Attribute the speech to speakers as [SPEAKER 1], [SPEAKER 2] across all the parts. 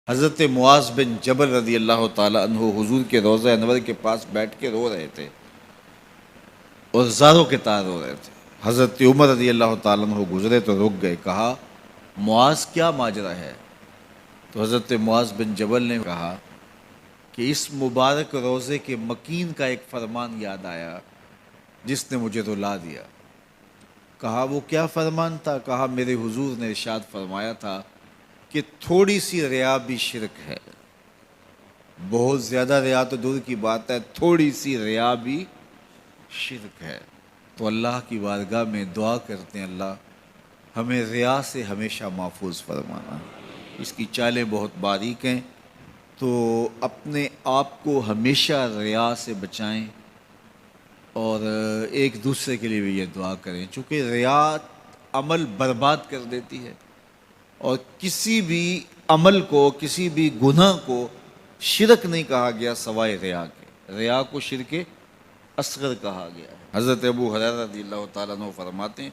[SPEAKER 1] حضرت معاذ بن جبل رضی اللہ تعالیٰ عنہ حضور کے روضہ انور کے پاس بیٹھ کے رو رہے تھے اور زاروں کے تار رو رہے تھے۔ حضرت عمر رضی اللہ تعالیٰ عنہ گزرے تو رک گئے، کہا معاذ کیا ماجرا ہے؟ تو حضرت معاذ بن جبل نے کہا کہ اس مبارک روضے کے مکین کا ایک فرمان یاد آیا جس نے مجھے رلا دیا۔ کہا وہ کیا فرمان تھا؟ کہا میرے حضور نے ارشاد فرمایا تھا کہ تھوڑی سی ریا بھی شرک ہے، بہت زیادہ ریا تو دور کی بات ہے، تھوڑی سی ریا بھی شرک ہے۔ تو اللہ کی بارگاہ میں دعا کرتے ہیں اللہ ہمیں ریا سے ہمیشہ محفوظ فرمانا۔ اس کی چالیں بہت باریک ہیں، تو اپنے آپ کو ہمیشہ ریا سے بچائیں اور ایک دوسرے کے لیے بھی یہ دعا کریں، چونکہ ریا عمل برباد کر دیتی ہے، اور کسی بھی عمل کو، کسی بھی گناہ کو شرک نہیں کہا گیا سوائے ریا کے، ریا کو شرک اصغر کہا گیا ہے۔ حضرت ابو ہریرہ رضی اللہ تعالیٰ عنہ فرماتے ہیں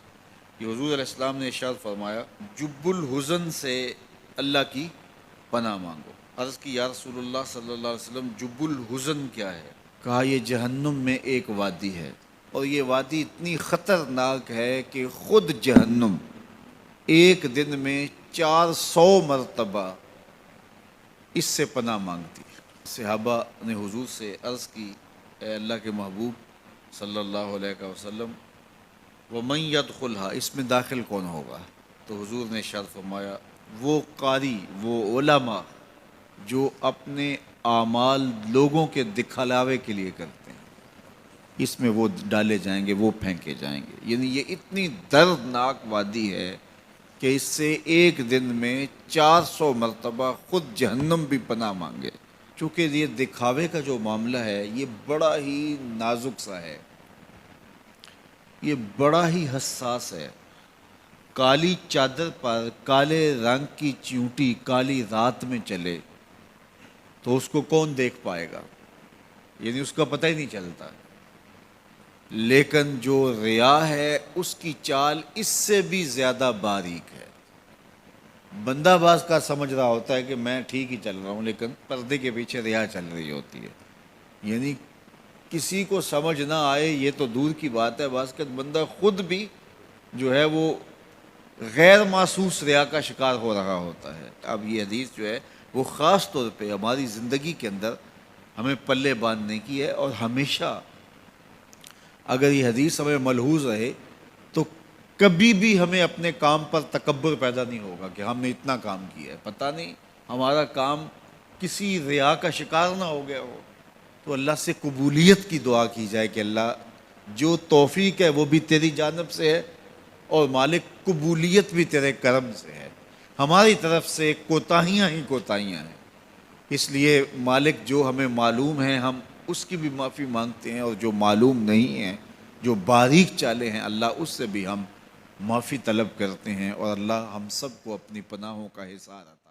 [SPEAKER 1] کہ حضور علیہ السلام نے ارشاد فرمایا جب الحزن سے اللہ کی پناہ مانگو۔ عرض کی یا رسول اللہ صلی اللہ علیہ وسلم جب الحزن کیا ہے؟ کہا یہ جہنم میں ایک وادی ہے، اور یہ وادی اتنی خطرناک ہے کہ خود جہنم ایک دن میں 400 مرتبہ اس سے پناہ مانگتی ہے۔ صحابہ نے حضور سے عرض کی اے اللہ کے محبوب صلی اللہ علیہ وسلم وَمَن يَدْخُلْهَا، اس میں داخل کون ہوگا؟ تو حضور نے ارشاد فرمایا وہ قاری، وہ علماء جو اپنے اعمال لوگوں کے دکھلاوے کے لیے کرتے ہیں، اس میں وہ ڈالے جائیں گے، وہ پھینکے جائیں گے۔ یعنی یہ اتنی دردناک وادی ہے کہ اس سے ایک دن میں 400 مرتبہ خود جہنم بھی پناہ مانگے۔ چونکہ یہ دکھاوے کا جو معاملہ ہے یہ بڑا ہی نازک سا ہے، یہ بڑا ہی حساس ہے۔ کالی چادر پر کالے رنگ کی چیونٹی کالی رات میں چلے تو اس کو کون دیکھ پائے گا؟ یعنی اس کا پتہ ہی نہیں چلتا۔ لیکن جو ریا ہے اس کی چال اس سے بھی زیادہ باریک ہے۔ بندہ باز کا سمجھ رہا ہوتا ہے کہ میں ٹھیک ہی چل رہا ہوں، لیکن پردے کے پیچھے ریا چل رہی ہوتی ہے۔ یعنی کسی کو سمجھ نہ آئے یہ تو دور کی بات ہے، بعض کا بندہ خود بھی جو ہے وہ غیر محسوس ریا کا شکار ہو رہا ہوتا ہے۔ اب یہ حدیث جو ہے وہ خاص طور پہ ہماری زندگی کے اندر ہمیں پلے باندھنے کی ہے، اور ہمیشہ اگر یہ حدیث ہمیں ملحوظ رہے تو کبھی بھی ہمیں اپنے کام پر تکبر پیدا نہیں ہوگا کہ ہم نے اتنا کام کیا ہے، پتہ نہیں ہمارا کام کسی ریا کا شکار نہ ہو گیا ہو۔ تو اللہ سے قبولیت کی دعا کی جائے کہ اللہ جو توفیق ہے وہ بھی تیری جانب سے ہے، اور مالک قبولیت بھی تیرے کرم سے ہے، ہماری طرف سے کوتاہیاں ہی کوتاہیاں ہیں۔ اس لیے مالک جو ہمیں معلوم ہیں ہم اس کی بھی معافی مانگتے ہیں، اور جو معلوم نہیں ہیں، جو باریک چالیں ہیں، اللہ اس سے بھی ہم معافی طلب کرتے ہیں، اور اللہ ہم سب کو اپنی پناہوں کا حصار عطا